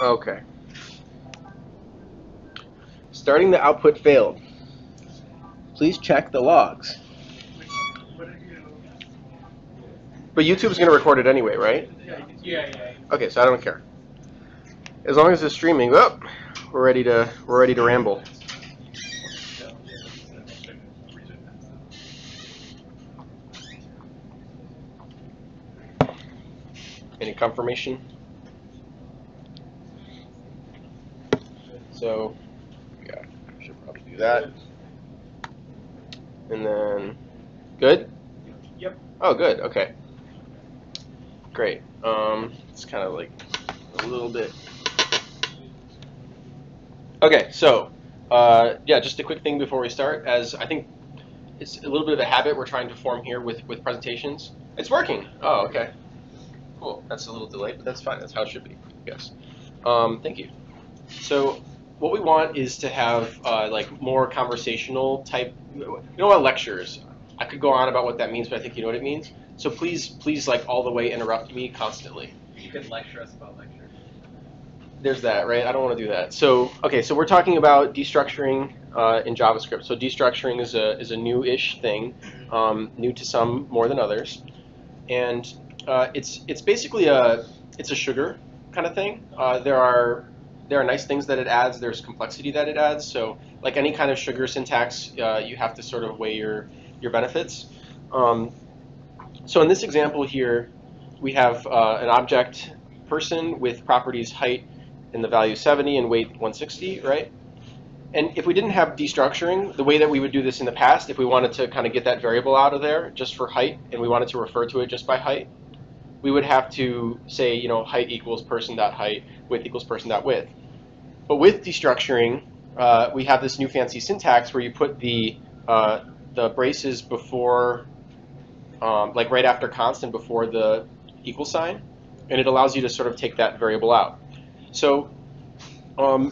Okay. Starting the output failed. Please check the logs. But YouTube's going to record it anyway, right? Yeah. Okay, so I don't care. As long as it's streaming, oh, we're ready to ramble. Any confirmation? So, yeah, I should probably do that. And then, good? Yep. Oh, good. Okay. Great. It's kind of like a little bit. Okay, so yeah, just a quick thing before we start. As I think it's a little bit of a habit we're trying to form here with presentations. It's working. Oh, okay. Cool. That's a little delayed, but that's fine. That's how it should be, I guess. Thank you. So what we want is to have like more conversational type. You know what, lectures? I could go on about what that means, but I think you know what it means. So please, like all the way interrupt me constantly. You could lecture us about lecture. There's that, right? I don't want to do that. So okay, so we're talking about destructuring in JavaScript. So destructuring is a new-ish thing, new to some more than others, and it's basically it's a sugar kind of thing. There are nice things that it adds. There's complexity that it adds. So like any kind of sugar syntax, you have to sort of weigh your benefits. So in this example here, we have an object person with properties height and the value 70 and weight 160, right? And if we didn't have destructuring, the way that we would do this in the past, if we wanted to kind of get that variable out of there just for height, and we wanted to refer to it just by height, we would have to say, you know, height equals person.height, width equals person.width. But with destructuring, we have this new fancy syntax where you put the braces before, like right after constant before the equal sign, and it allows you to sort of take that variable out. So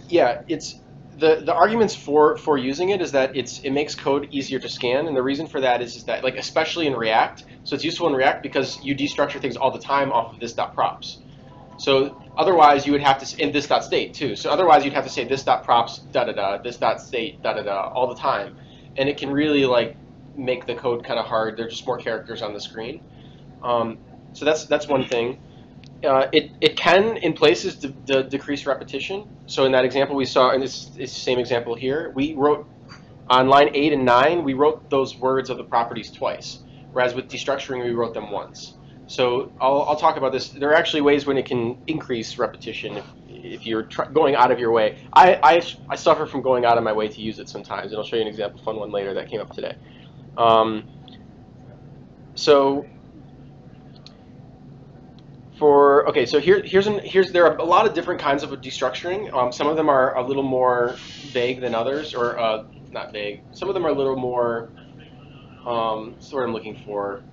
yeah, it's the arguments for using it is that it makes code easier to scan, and the reason for that is that like especially in React, so it's useful in React because you destructure things all the time off of this.props. So otherwise you would have to in this.state too. So otherwise you'd have to say this.props da da da, this.state da da da all the time, and it can really like make the code kind of hard. There's just more characters on the screen. So that's one thing. It can, in places, decrease repetition. So in that example we saw, in this same example here, we wrote on line 8 and 9, we wrote those words of the properties twice, whereas with destructuring we wrote them once. So I'll talk about this. There are actually ways when it can increase repetition if you're going out of your way. I suffer from going out of my way to use it sometimes, and I'll show you an example, fun one later that came up today. So okay, so here's there are a lot of different kinds of destructuring. Some of them are a little more vague than others, or not vague. Some of them are a little more sort of I'm looking for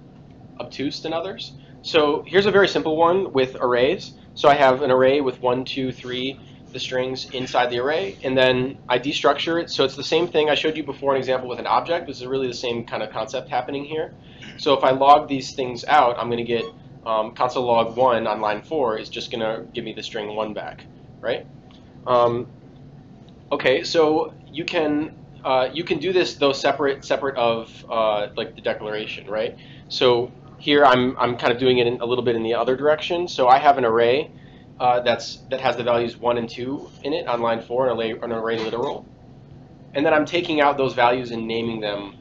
obtuse than others. So here's a very simple one with arrays. So I have an array with 1, 2, 3, the strings inside the array, and then I destructure it. So it's the same thing I showed you before, an example with an object. This is really the same kind of concept happening here. So if I log these things out, I'm going to get console log 1 on line 4 is just going to give me the string 1 back, right? Okay, so you can do this though separate of like the declaration, right? So here I'm kind of doing it a little bit in the other direction. So I have an array that has the values 1 and 2 in it on line 4, an array literal, and then I'm taking out those values and naming them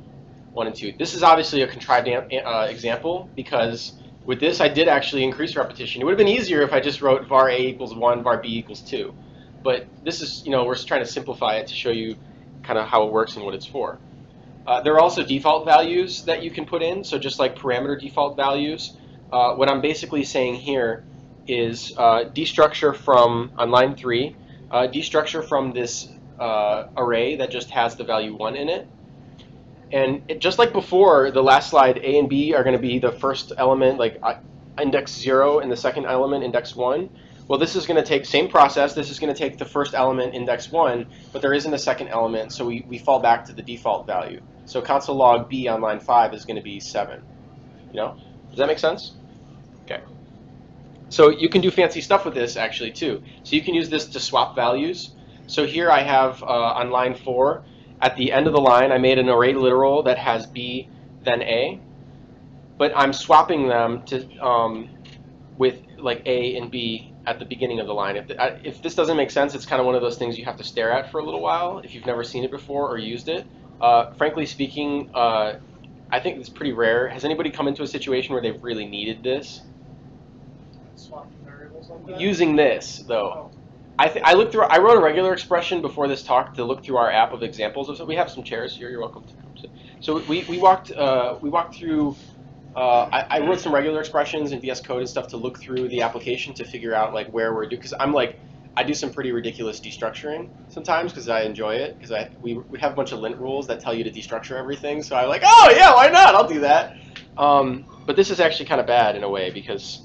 1 and 2. This is obviously a contrived example because with this I did actually increase repetition. It would have been easier if I just wrote var a equals 1, var b equals 2. But this is, you know, we're trying to simplify it to show you kind of how it works and what it's for. There are also default values that you can put in, so just like parameter default values. What I'm basically saying here is destructure from, on line 3, destructure from this array that just has the value 1 in it. And just like before, the last slide, A and B are going to be the first element, like index 0, and the second element, index 1. Well, this is going to take, same process, this is going to take the first element, index 1, but there isn't a second element, so we fall back to the default value. So console log B on line 5 is going to be 7. You know? Does that make sense? Okay. So you can do fancy stuff with this actually too. So you can use this to swap values. So here I have on line 4, at the end of the line, I made an array literal that has B, then A, but I'm swapping them to with like A and B at the beginning of the line. If this doesn't make sense, it's kind of one of those things you have to stare at for a little while if you've never seen it before or used it. Frankly speaking, I think it's pretty rare. Has anybody come into a situation where they've really needed this? Swap variables like that? Using this, though. Oh. I looked through. I wrote a regular expression before this talk to look through our app of examples. So we have some chairs here. You're welcome to come sit. So we walked through. I wrote some regular expressions in VS Code and stuff to look through the application to figure out like where we're doing. Because I do some pretty ridiculous destructuring sometimes because I enjoy it. Because we have a bunch of lint rules that tell you to destructure everything. So I'm like, oh yeah, why not? I'll do that. But this is actually kind of bad in a way because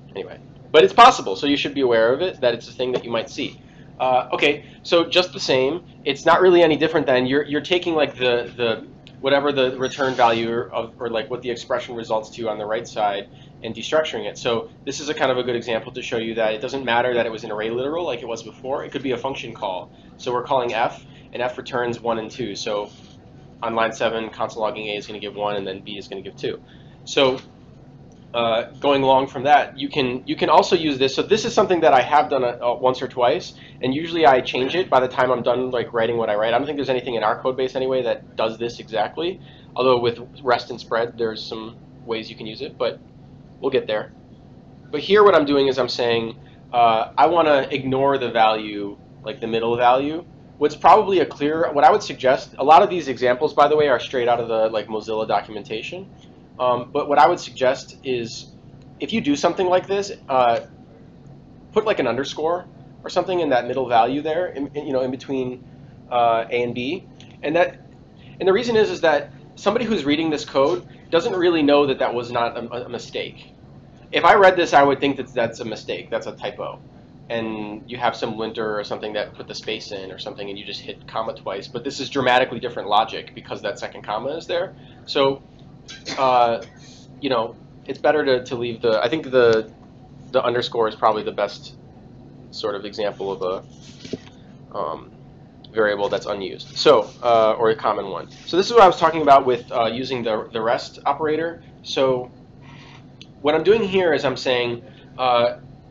anyway. But it's possible, so you should be aware of it, that it's a thing that you might see. Okay, so just the same, it's not really any different than you're taking like the whatever the return value of, or like what the expression results to on the right side and destructuring it. So this is a kind of a good example to show you that it doesn't matter that it was an array literal like it was before. It could be a function call. So we're calling f, and f returns 1 and 2. So on line 7, console logging A is going to give 1, and then B is going to give 2. So going along from that, you can also use this. So this is something that I have done once or twice, and usually I change it by the time I'm done like writing what I write. I don't think there's anything in our code base anyway that does this exactly. Although with rest and spread, there's some ways you can use it, but we'll get there. But here what I'm doing is I'm saying I want to ignore the value, like the middle value. What's probably what I would suggest, a lot of these examples, by the way, are straight out of the like Mozilla documentation. But what I would suggest is if you do something like this, put like an underscore or something in that middle value there, in between A and B. And the reason is that somebody who's reading this code doesn't really know that that was not a mistake. If I read this, I would think that that's a mistake, that's a typo. And you have some linter or something that put the space in or something, and you just hit comma twice. But this is dramatically different logic because that second comma is there. So it's better to leave I think the underscore is probably the best sort of example of a variable that's unused. So, or a common one. So this is what I was talking about with using the rest operator. So what I'm doing here is I'm saying,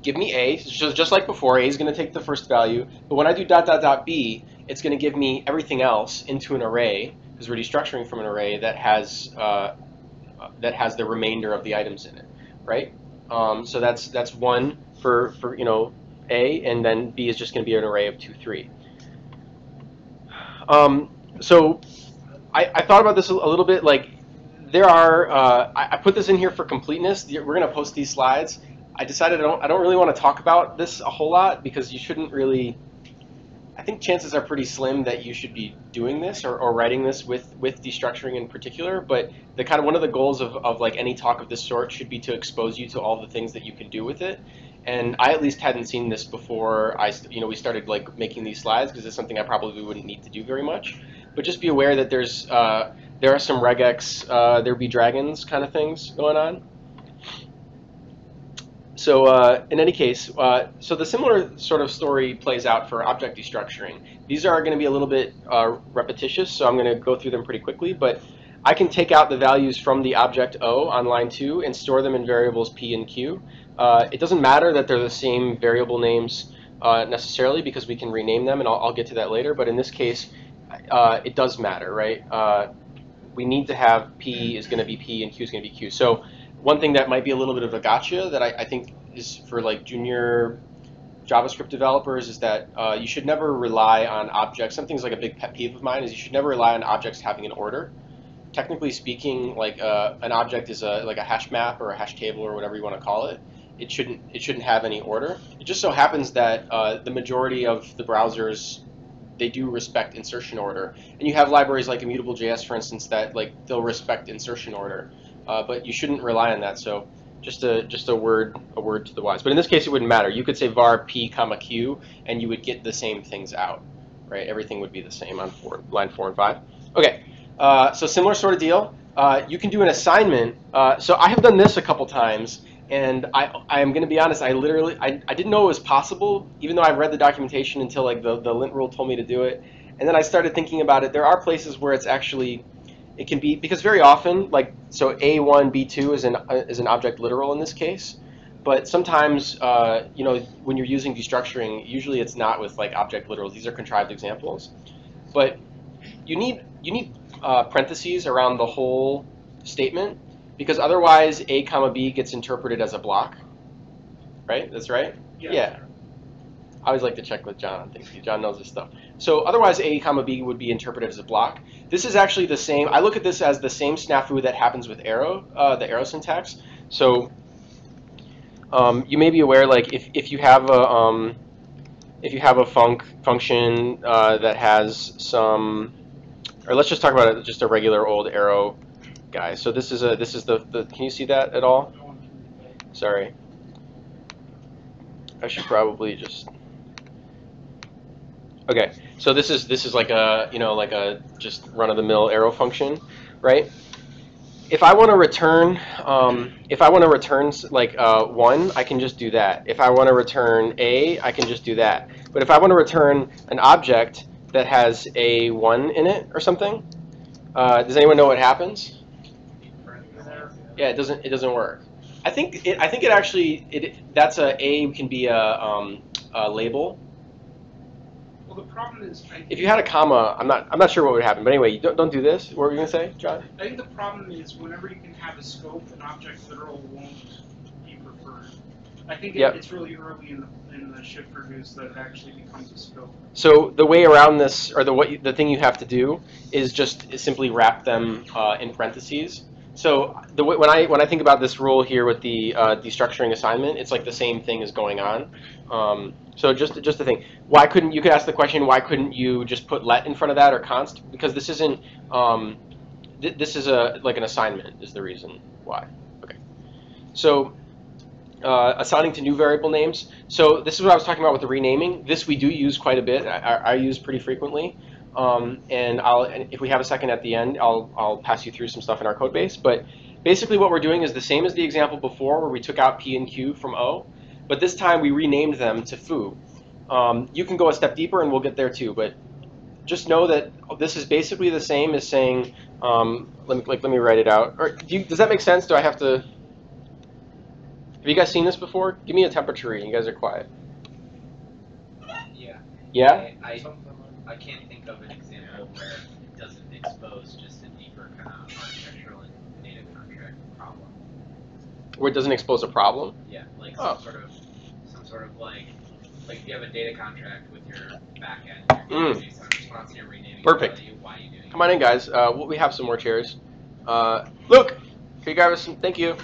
give me A, just like before, A is going to take the first value, but when I do dot dot dot B, it's going to give me everything else into an array, because we're destructuring from an array that has the remainder of the items in it, right? So that's 1 for A, and then B is just going to be an array of 2, 3. So I thought about this a little bit. Like there are, I put this in here for completeness. We're going to post these slides. I decided I don't really want to talk about this a whole lot because you shouldn't really. I think chances are pretty slim that you should be doing this or writing this with destructuring in particular. But the kind of one of the goals of like any talk of this sort should be to expose you to all the things that you can do with it. And I at least hadn't seen this before we started like making these slides because it's something I probably wouldn't need to do very much. But just be aware that there are some regex there be dragons kind of things going on. So in any case, so the similar sort of story plays out for object destructuring. These are going to be a little bit repetitious, so I'm going to go through them pretty quickly. But I can take out the values from the object O on line 2 and store them in variables P and Q. It doesn't matter that they're the same variable names necessarily because we can rename them, and I'll get to that later. But in this case, it does matter, right? We need to have P is going to be P and Q is going to be Q. So one thing that might be a little bit of a gotcha that I think is for like junior JavaScript developers is that you should never rely on objects. Something's like a big pet peeve of mine is you should never rely on objects having an order. Technically speaking, like an object is like a hash map or a hash table or whatever you want to call it. It shouldn't have any order. It just so happens that the majority of the browsers they do respect insertion order, and you have libraries like Immutable.js, for instance, that like they'll respect insertion order. But you shouldn't rely on that. So just a word to the wise. But in this case, it wouldn't matter. You could say var p comma q, and you would get the same things out, right? Everything would be the same on line 4 and 5. Okay, so similar sort of deal. You can do an assignment. So I have done this a couple times. And I am going to be honest, I didn't know it was possible, even though I read the documentation until like the lint rule told me to do it. And then I started thinking about it. There are places where it's actually, it can be, because very often, like, so A1, B2 is an object literal in this case. But sometimes, you know, when you're using destructuring, usually it's not with like object literals. These are contrived examples. But you need parentheses around the whole statement, because otherwise A comma B gets interpreted as a block, right? That's right? Yeah. I always like to check with John on things. John knows this stuff. So otherwise A comma B would be interpreted as a block. This is actually the same. I look at this as the same snafu that happens with arrow, the arrow syntax. So you may be aware, like if you have a function that has some, or let's just talk about it, just a regular old arrow guy. So this is the can you see that at all? Sorry. I should probably just, okay. So this is like a, you know, like a just run-of-the-mill arrow function, right? If I want to return, like 1, I can just do that. If I want to return A, I can just do that. But if I want to return an object that has a 1 in it or something, does anyone know what happens? Yeah, it doesn't work. I think it actually, that's A can be a label. Well, the problem is, If you had a comma, I'm not sure what would happen. But anyway, don't do this. What were you gonna say, John? I think the problem is whenever you can have a scope, an object literal won't be preferred. I think it's really early in the shift reduce that it actually becomes a scope. So the way around this, or the thing you have to do, is just simply wrap them in parentheses. So when I think about this rule here with the destructuring assignment, it's like the same thing is going on. So just the thing. Why couldn't you could ask the question? Why couldn't you just put let in front of that or const? Because this isn't. This is like an assignment is the reason why. Okay. So assigning to new variable names. So this is what I was talking about with the renaming. This we do use quite a bit. I use pretty frequently. And if we have a second at the end, I'll pass you through some stuff in our code base. But basically what we're doing is the same as the example before where we took out P and Q from O, but this time we renamed them to foo. You can go a step deeper and we'll get there too, but just know that this is basically the same as saying, let me write it out. Or does that make sense? Do I have to? Have you guys seen this before? Give me a temperature reading. You guys are quiet. Yeah. Yeah? I can't think of an example where it doesn't expose just a deeper kind of architectural and data contract problem. Where it doesn't expose a problem? Yeah, like some sort of like if you have a data contract with your backend, you're based on response, you're renaming. Perfect. Why are you doing Come on in, guys. We have some more chairs. Luke, can you grab us some? Thank you.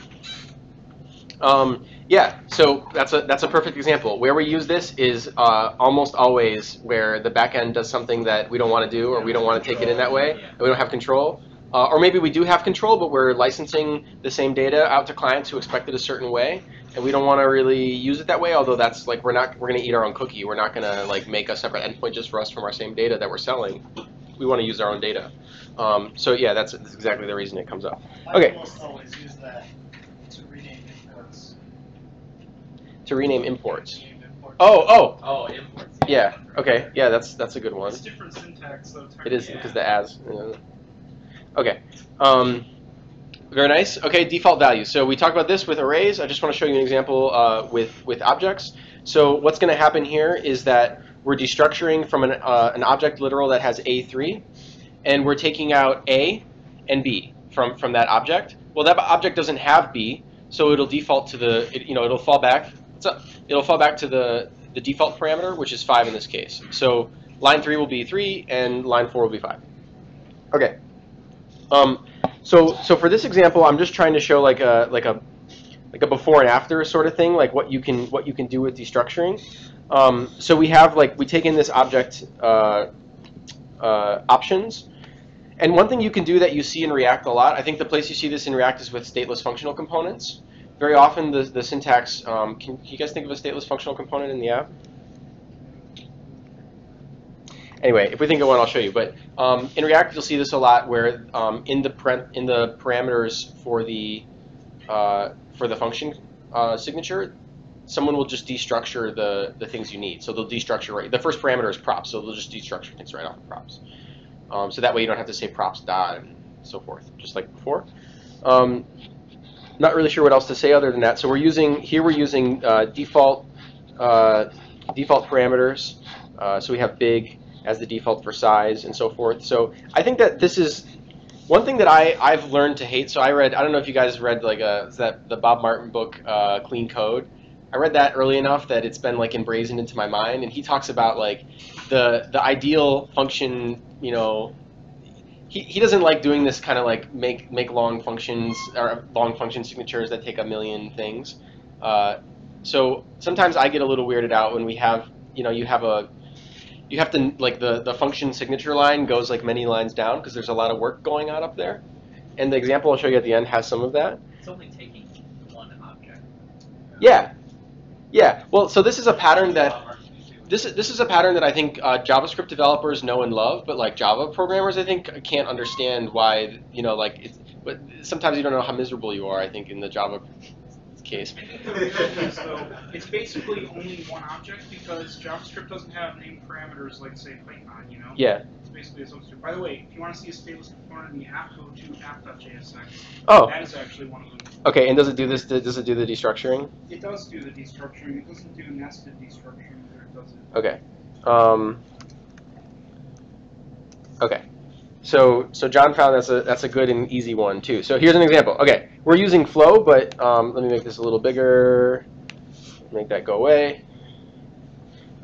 Yeah, so that's a perfect example. Where we use this is almost always where the backend does something that we don't want to do, or we don't want to take it in that way, and we don't have control. Or maybe we do have control, but we're licensing the same data out to clients who expect it a certain way, and we don't want to really use it that way. Although that's like we're going to eat our own cookie. We're not going to like make a separate endpoint just for us from our same data that we're selling. We want to use our own data. So yeah, that's exactly the reason it comes up. Okay. I almost always use that to rename imports. To rename imports. Imports. Oh, imports. Yeah. Okay. Yeah, that's a good one. It's different syntax though. It is because the as. Okay. Very nice. Okay, default value. So we talked about this with arrays. I just want to show you an example with objects. So what's going to happen here is that we're destructuring from an object literal that has A3, and we're taking out A and B from that object. Well, that object doesn't have B, so it'll default to it'll fall back. It'll fall back to the default parameter, which is 5 in this case. So line 3 will be 3, and line 4 will be 5. Okay. So for this example, I'm just trying to show like a before and after sort of thing, like what you can do with destructuring. So we have we take in this object options, and one thing you can do that you see in React a lot. I think the place you see this in React is with stateless functional components. Very often the syntax. Can you guys think of a stateless functional component in the app? Anyway, if we think of one, I'll show you. But in React, you'll see this a lot, where in the parameters for the function signature, someone will just destructure the things you need. So they'll destructure, right? The first parameter is props, so they'll just destructure things right off of props. So that way you don't have to say props dot and so forth, just like before. Not really sure what else to say other than that. So we're using default parameters. So we have big as the default for size and so forth. So I think that this is one thing that I've learned to hate. So I don't know if you guys read like the Bob Martin book, Clean Code. I read that early enough that it's been like embrazened into my mind, and he talks about like the ideal function, he doesn't like doing this kind of like make long functions or long function signatures that take a million things. So sometimes I get a little weirded out when we have, you have to like the function signature line goes like many lines down because there's a lot of work going on up there. And the example I'll show you at the end has some of that. It's only taking one object. Yeah. Well, so this is a pattern that this is a pattern that I think JavaScript developers know and love, but like Java programmers, I think can't understand why, but sometimes you don't know how miserable you are, I think, in the Java case. So it's basically only one object because JavaScript doesn't have named parameters like, say, Python, Yeah. It's basically a substitute. By the way, if you want to see a stateless component in the app, go to app.jsx. Oh. That is actually one of them. Okay, and does it do this? Does it do the destructuring? It does do the destructuring. It doesn't do nested destructuring, but it does it. Okay. Okay. So John found that's a good and easy one too. So here's an example. Okay, we're using flow, but let me make this a little bigger. Make that go away.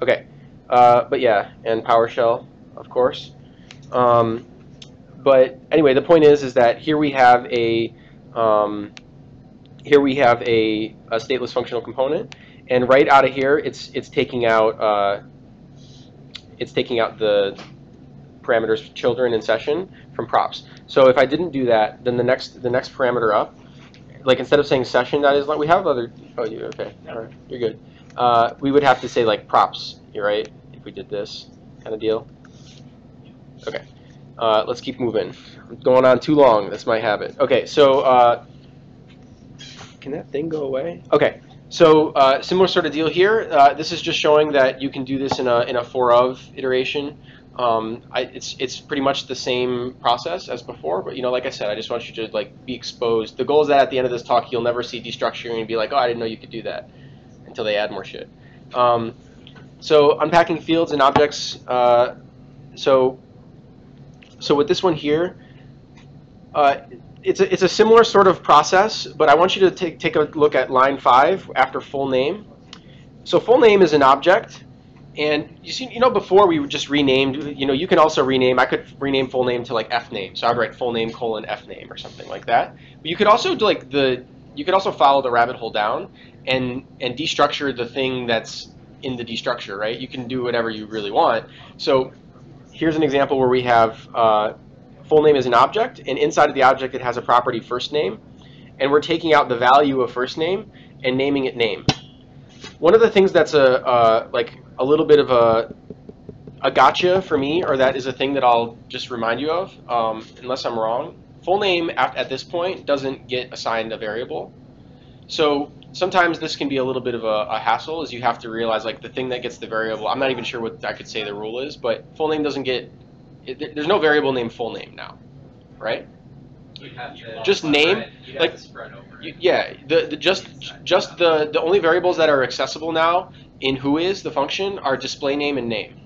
Okay, but yeah, and PowerShell, of course. But anyway, the point is that here we have a stateless functional component, and right out of here, it's taking out the parameters children and session from props. So if I didn't do that, then the next parameter up, like instead of saying session, that is like we have other. Oh, you okay? All right, you're good. We would have to say like props. You're right. If we did this kind of deal. Okay. Let's keep moving. I'm going on too long. That's my habit. Okay. So can that thing go away? Okay. So similar sort of deal here. This is just showing that you can do this in a for of iteration. It's pretty much the same process as before, but like I said, I just want you to like be exposed. The goal is that at the end of this talk, you'll never see destructuring and be like, oh, I didn't know you could do that, until they add more shit. So unpacking fields and objects. So with this one here, it's a similar sort of process, but I want you to take a look at line 5 after full name. So full name is an object. And you see, before we just renamed, you can also rename. I could rename full name to like F name. So I'd write full name : F name or something like that. But you could also do like you could also follow the rabbit hole down and destructure the thing that's in the destructure, right? You can do whatever you really want. So here's an example where we have full name is an object, and inside of the object it has a property first name, and we're taking out the value of first name and naming it name. One of the things that's like a little bit of a gotcha for me, or that is a thing that I'll just remind you of, unless I'm wrong. Full name at this point doesn't get assigned a variable. So sometimes this can be a little bit of a hassle, as you have to realize like the thing that gets the variable. I'm not even sure what I could say the rule is, but full name doesn't get. There's no variable named full name now, right? You'd have to just name, like, spread over it. Yeah, the only variables that are accessible now in whois the function are display name and name,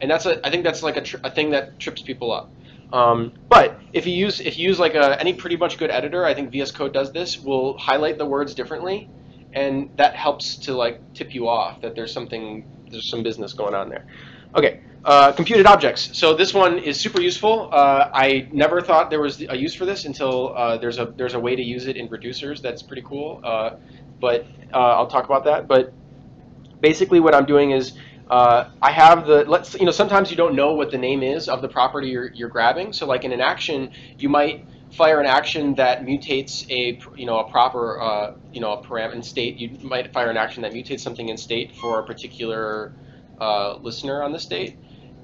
and I think that's like a thing that trips people up. But if you use like any pretty much good editor, I think VS Code does this, will highlight the words differently, and that helps to like tip you off that there's some business going on there. Okay. Computed objects. So this one is super useful. I never thought there was a use for this until there's a way to use it in reducers that's pretty cool. But I'll talk about that. But basically, what I'm doing is I have sometimes you don't know what the name is of the property you're grabbing. So like in an action, you might fire an action that mutates a proper a param in state. You might fire an action that mutates something in state for a particular listener on the state.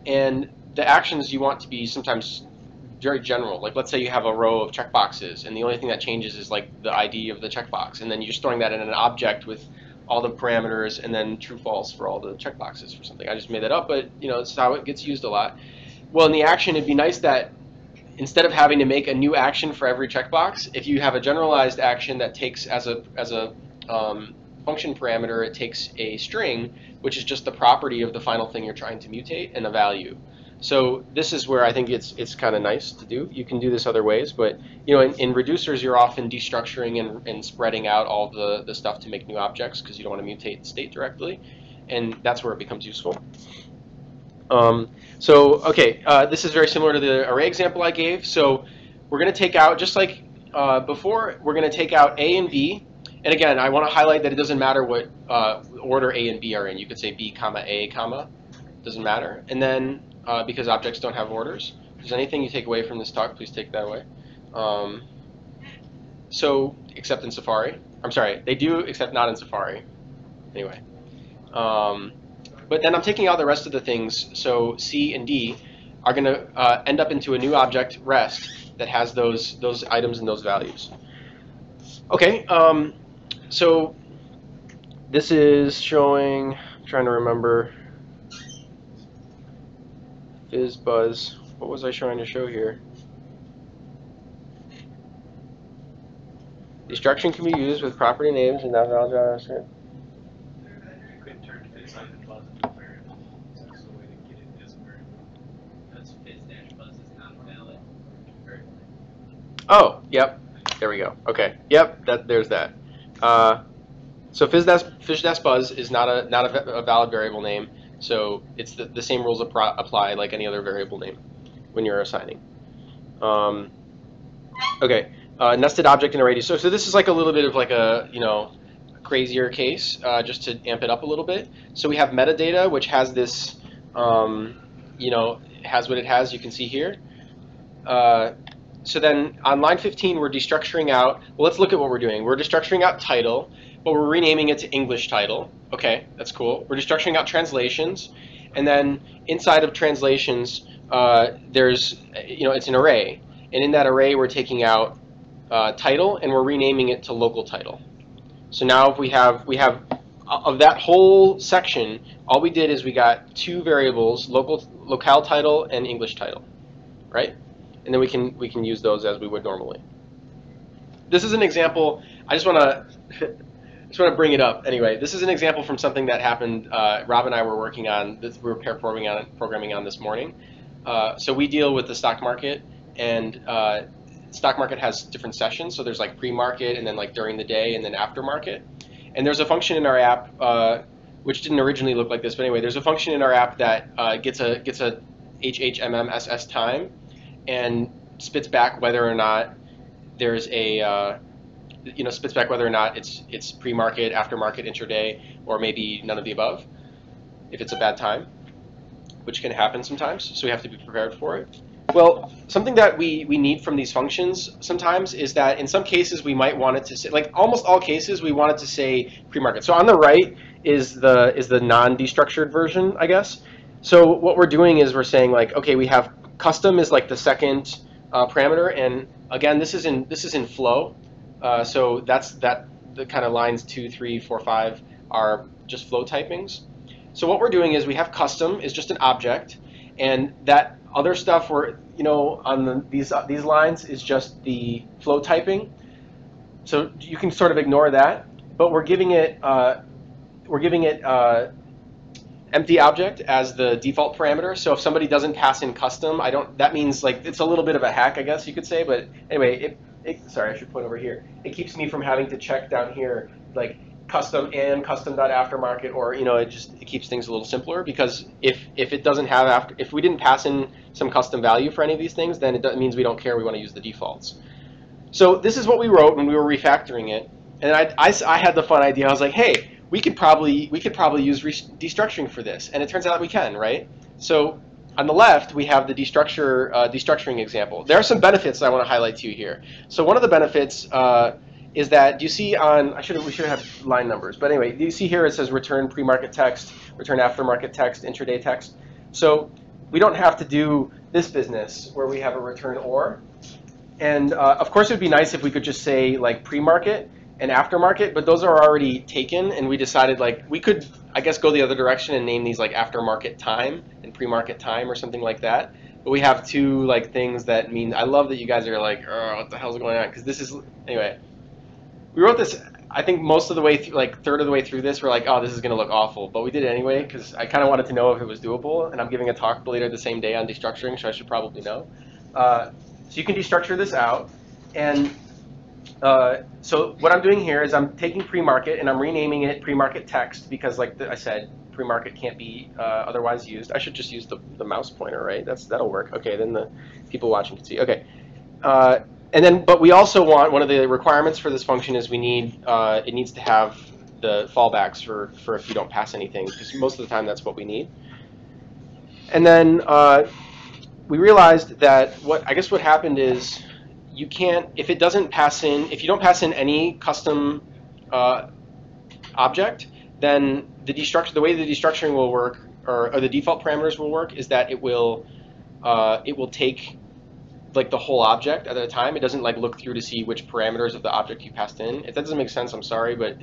And the actions you want to be sometimes very general. Like let's say you have a row of checkboxes, and the only thing that changes is like the ID of the checkbox, and then you're storing that in an object with all the parameters, and then true false for all the checkboxes for something. I just made that up, but you know, it's how it gets used a lot. Well, in the action, it'd be nice that instead of having to make a new action for every checkbox, if you have a generalized action that takes as a function parameter, it takes a string, which is just the property of the final thing you're trying to mutate, and a value. So this is where I think it's kind of nice to do. You can do this other ways, but you know, in reducers, you're often destructuring and spreading out all the stuff to make new objects because you don't want to mutate the state directly, and that's where it becomes useful. This is very similar to the array example I gave. So we're going to take out, just like before, we're going to take out A and B. And again, I want to highlight that it doesn't matter what order A and B are in. You could say B, comma, A, comma. Doesn't matter. And then, because objects don't have orders, if there's anything you take away from this talk, please take that away. Except in Safari. I'm sorry, they do, except not in Safari. Anyway. But then I'm taking out the rest of the things, so C and D are going to end up into a new object, rest, that has those items and those values. Okay, so this is showing, I'm trying to remember, fizz, buzz, what was I trying to show here? Destruction can be used with property names and not valid JavaScript. Oh, yep. There we go. Okay. Yep. There's that. So fish-buzz is not a valid variable name. So it's the same rules apply like any other variable name when you're assigning. Okay. Nested object in array. So this is like a little bit of like a crazier case just to amp it up a little bit. So we have metadata, which has this has what it has. You can see here. So then on line 15, we're destructuring out, well, let's look at what we're doing. We're destructuring out title, but we're renaming it to English title. Okay, that's cool. We're destructuring out translations, and then inside of translations, there's, it's an array. And in that array, we're taking out title, and we're renaming it to local title. So now if we have of that whole section, all we did is we got two variables, locale title and English title, right? And then we can use those as we would normally. This is an example. I just want to bring it up. Anyway, this is an example from something that happened. Rob and I were working on this. We were pair programming on this morning. So we deal with the stock market, and stock market has different sessions. So there's like pre-market, and then like during the day, and then after market. And there's a function in our app which didn't originally look like this, but anyway, there's a function in our app that gets a HHMMSS time, and spits back whether or not there's a spits back whether or not it's pre-market, after-market, intraday, or maybe none of the above if it's a bad time, which can happen sometimes, so we have to be prepared for it. Well, something that we need from these functions sometimes is that in some cases we might want it to say, like almost all cases, we want it to say pre-market. So on the right is the non-destructured version, I guess. So what we're doing is we're saying like, okay, we have custom is like the second parameter, and again, this is in flow. So the kind of lines 2, 3, 4, 5 are just flow typings. So what we're doing is we have custom is just an object, and that other stuff on these lines is just the flow typing. So you can sort of ignore that, but we're giving it empty object as the default parameter. So if somebody doesn't pass in custom, that means like it's a little bit of a hack, I guess you could say. But anyway, sorry, I should point over here. It keeps me from having to check down here like custom and custom.aftermarket, or it keeps things a little simpler, because if it doesn't have if we didn't pass in some custom value for any of these things, then it means we don't care. We want to use the defaults. So this is what we wrote when we were refactoring it, and I had the fun idea. I was like, hey, we could probably use destructuring for this, and it turns out we can, right? So on the left, we have the destructuring example. There are some benefits I want to highlight to you here. So one of the benefits is that, do you see on, we should have line numbers, but anyway, do you see here it says return pre-market text, return after-market text, intraday text? So we don't have to do this business where we have a return or. And of course, it would be nice if we could just say like pre-market and aftermarket, but those are already taken, and we decided like we could, I guess, go the other direction and name these like aftermarket time and pre-market time or something like that. But we have two like things that mean. I love that you guys are like, oh, what the hell's going on? Because this is anyway. We wrote this. I think most of the way through, like third of the way through this, we're like, oh, this is gonna look awful, but we did it anyway because I kind of wanted to know if it was doable, and I'm giving a talk later the same day on destructuring, so I should probably know. So you can destructure this out, and so what I'm doing here is I'm taking pre-market and I'm renaming it pre-market text because, like I said, pre-market can't be otherwise used. I should just use the mouse pointer, right? That'll work. Okay, then the people watching can see. Okay, and then but we also want one of the requirements for this function is we need it needs to have the fallbacks for if you don't pass anything because most of the time that's what we need. And then we realized that what happened is you can't if it doesn't pass in if you don't pass in any custom object, then the way the destructuring will work or the default parameters will work is that it will take like the whole object at a time. It doesn't like look through to see which parameters of the object you passed in. If that doesn't make sense, I'm sorry, but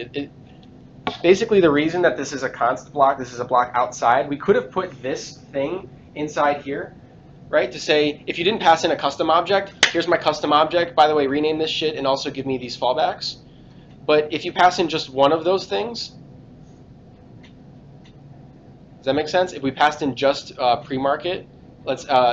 basically the reason that this is a const block, this is a block outside, we could have put this thing inside here, right? To say, if you didn't pass in a custom object, here's my custom object. By the way, rename this shit and also give me these fallbacks. But if you pass in just one of those things, does that make sense? If we passed in just pre-market,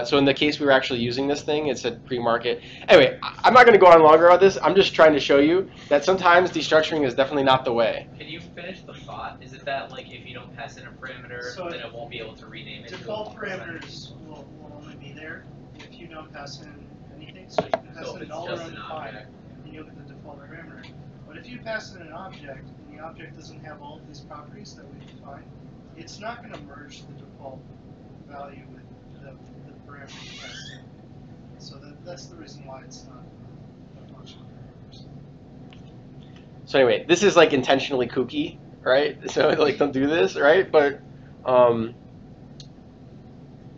so in the case we were actually using this thing, it said pre-market. Anyway, I'm not going to go on longer about this. I'm just trying to show you that sometimes destructuring is definitely not the way. Can you finish the thought? Is it that like if you don't pass in a parameter, So then it won't be able to rename it? Default parameters will only be there if you don't pass in anything. So you can pass So in if null it's or just an undefined, object. and you'll get the default parameter. But if you pass in an object and the object doesn't have all of these properties that we define, it's not going to merge the default value with the parameter you passed in. So that's the reason why it's not a function of parameters. So anyway, this is like intentionally kooky, right? So like don't do this, right? But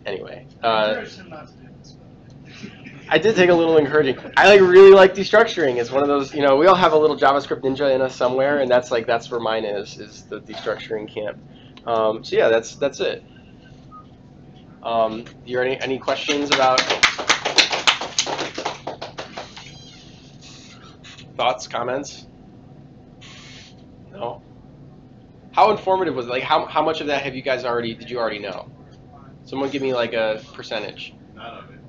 anyway. I encourage him not to do this, but I did take a little encouraging. I like really like destructuring. It's one of those, we all have a little JavaScript ninja in us somewhere, and that's where mine is the destructuring camp. So yeah, that's it. You any questions about thoughts, comments? No. How informative was it? Like how much of that did you already know? Someone give me like a percentage. None of it.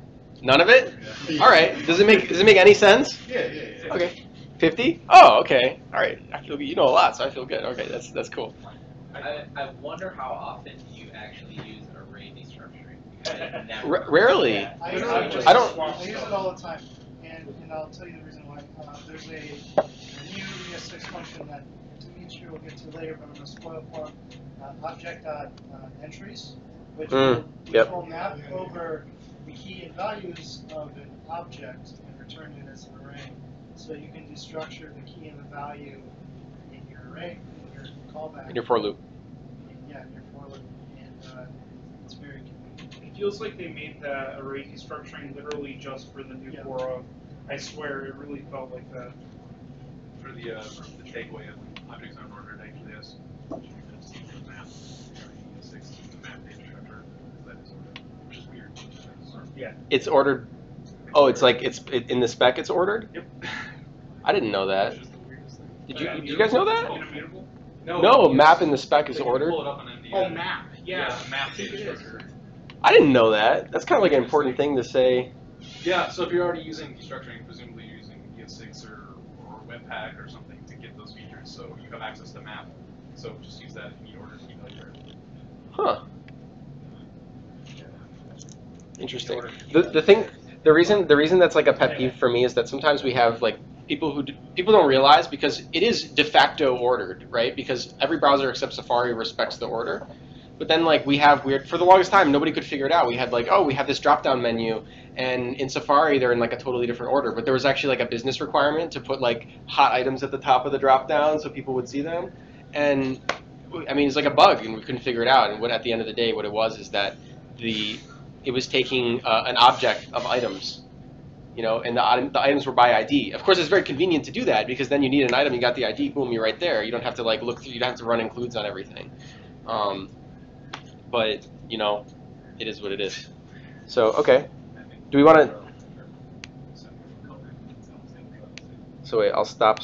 None of it? Yeah. All right. Does it make any sense? Yeah. Okay. 50? Oh, okay. All right. I feel good. You know a lot, so I feel good. Okay, that's cool. I wonder how often you actually use array destructuring. Because it never Rarely. Yeah, I use it all the time, and I'll tell you the reason why. There's a new ES6 function that Dimitri will get to later, but I'm going to spoil for him. Object.entries, which will map over the key and values of an object and return it as an array. So you can destructure the key and the value in your array, in your callback. In your for loop. Yeah, in your for loop, and it's very convenient. It feels like they made the array destructuring literally just for the new Quora. I swear, it really felt like that. For the takeaway of objects unordered actually has map 6 map data structure that is ordered, which is weird. Yeah. It's ordered. Oh, it's like in the spec. It's ordered. Yep. I didn't know that. It's just the weirdest thing. Did you guys know that? Immutable? No, map in the spec is ordered. Pull it up on MD. Oh, map. Yeah. Map I think data it is. structure. I didn't know that. That's kind of like an important thing to say. Yeah, so if you're already using destructuring, presumably you're using ES6 or Webpack or something to get those features, so you have access to map. So just use that if you need order to keep later. Huh. Interesting. The reason that's like a pet peeve for me is that sometimes we have like people don't realize because it is de facto ordered, right? Because every browser except Safari respects the order. But then like we have for the longest time nobody could figure it out. We had like, oh, we have this drop down menu, and in Safari they're in like a totally different order. But there was actually like a business requirement to put like hot items at the top of the drop down so people would see them. And I mean it's like a bug and we couldn't figure it out. And at the end of the day what it was is that it was taking an object of items, and the items were by ID. Of course, it's very convenient to do that because then you need an item, you got the ID, boom, you're right there. You don't have to like look through, you don't have to run includes on everything. But it is what it is. So okay, do we want to? So wait, I'll stop.